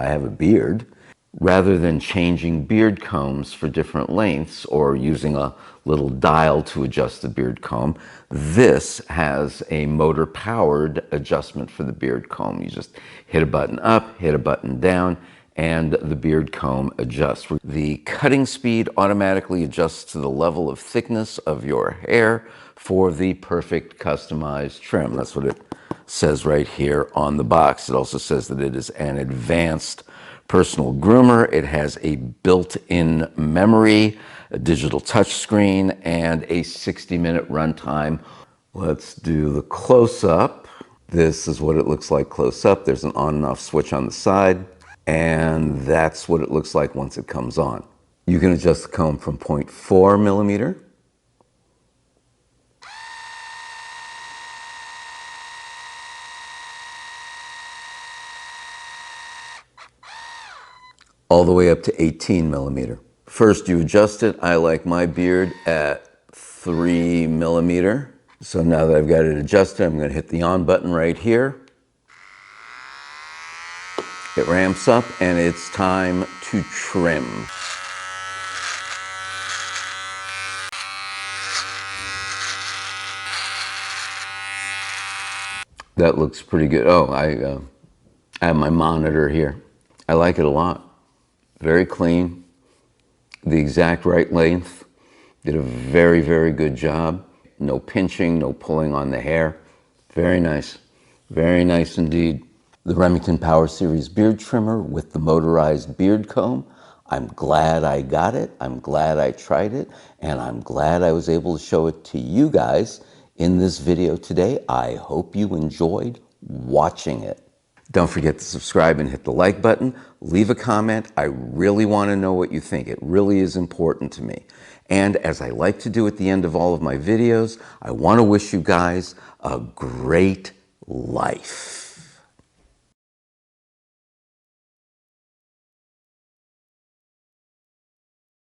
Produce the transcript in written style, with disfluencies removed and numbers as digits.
I have a beard. Rather than changing beard combs for different lengths or using a little dial to adjust the beard comb, this has a motor-powered adjustment for the beard comb. You just hit a button up, hit a button down, and the beard comb adjusts. The cutting speed automatically adjusts to the level of thickness of your hair for the perfect customized trim. That's what it says right here on the box. It also says that it is an advanced personal groomer. It has a built-in memory, a digital touchscreen, and a 60-minute runtime. Let's do the close-up. This is what it looks like close-up. There's an on and off switch on the side, and that's what it looks like once it comes on. You can adjust the comb from 0.4 millimeter all the way up to 18 millimeter. First you adjust it. I like my beard at 3 millimeter. So now that I've got it adjusted, I'm gonna hit the on button right here. It ramps up and it's time to trim. That looks pretty good. Oh, I have my monitor here. I like it a lot. Very clean, the exact right length. Did a very, very good job. No pinching, no pulling on the hair. Very nice indeed. The Remington Power Series beard trimmer with the motorized beard comb. I'm glad I got it. I'm glad I tried it. And I'm glad I was able to show it to you guys in this video today. I hope you enjoyed watching it. Don't forget to subscribe and hit the like button. Leave a comment. I really want to know what you think. It really is important to me. And as I like to do at the end of all of my videos, I want to wish you guys a great life.